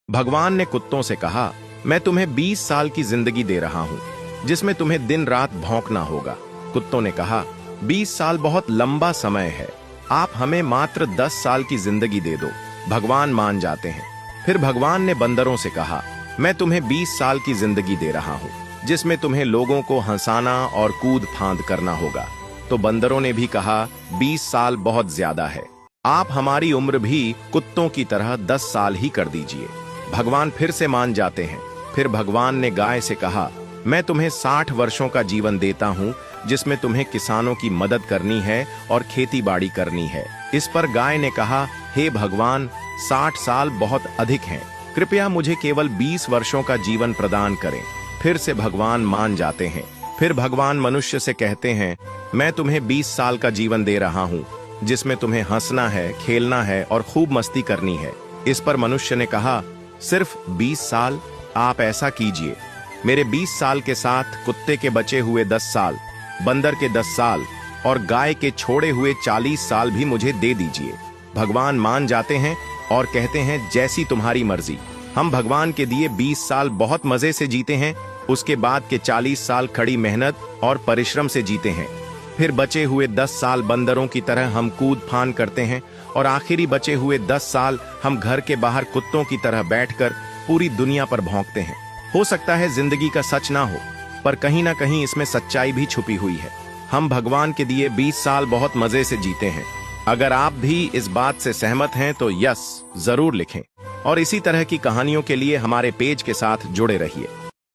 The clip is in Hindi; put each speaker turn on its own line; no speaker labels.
भगवान ने कुत्तों से कहा, मैं तुम्हें 20 साल की जिंदगी दे रहा हूँ, जिसमें तुम्हें दिन रात भौंकना होगा। कुत्तों ने कहा, 20 साल बहुत लंबा समय है, आप हमें मात्र 10 साल की जिंदगी दे दो। भगवान मान जाते हैं। फिर भगवान ने बंदरों से कहा, मैं तुम्हें 20 साल की जिंदगी दे रहा हूँ, जिसमें तुम्हें लोगों को हंसाना और कूद फांद करना होगा। तो बंदरों ने भी कहा, 20 साल बहुत ज्यादा है, आप हमारी उम्र भी कुत्तों की तरह 10 साल ही कर दीजिए। भगवान फिर से मान जाते हैं। फिर भगवान ने गाय से कहा, मैं तुम्हें 60 वर्षों का जीवन देता हूँ, जिसमें तुम्हें किसानों की मदद करनी है और खेती बाड़ी करनी है। इस पर गाय ने कहा, हे भगवान, 60 साल बहुत अधिक हैं, कृपया मुझे केवल 20 वर्षों का जीवन प्रदान करें। फिर से भगवान मान जाते हैं। फिर भगवान मनुष्य से कहते हैं, मैं तुम्हें 20 साल का जीवन दे रहा हूँ, जिसमें तुम्हें हंसना है, खेलना है और खूब मस्ती करनी है। इस पर मनुष्य ने कहा, सिर्फ 20 साल? आप ऐसा कीजिए, मेरे 20 साल के साथ कुत्ते के बचे हुए 10 साल, बंदर के 10 साल और गाय के छोड़े हुए 40 साल भी मुझे दे दीजिए। भगवान मान जाते हैं और कहते हैं, जैसी तुम्हारी मर्जी। हम भगवान के दिए 20 साल बहुत मजे से जीते हैं, उसके बाद के 40 साल खड़ी मेहनत और परिश्रम से जीते हैं। फिर बचे हुए 10 साल बंदरों की तरह हम कूद फान करते हैं और आखिरी बचे हुए 10 साल हम घर के बाहर कुत्तों की तरह बैठकर पूरी दुनिया पर भौंकते हैं। हो सकता है जिंदगी का सच ना हो, पर कहीं ना कहीं इसमें सच्चाई भी छुपी हुई है। हम भगवान के दिए 20 साल बहुत मजे से जीते हैं। अगर आप भी इस बात से सहमत हैं तो यस जरूर लिखें और इसी तरह की कहानियों के लिए हमारे पेज के साथ जुड़े रहिए।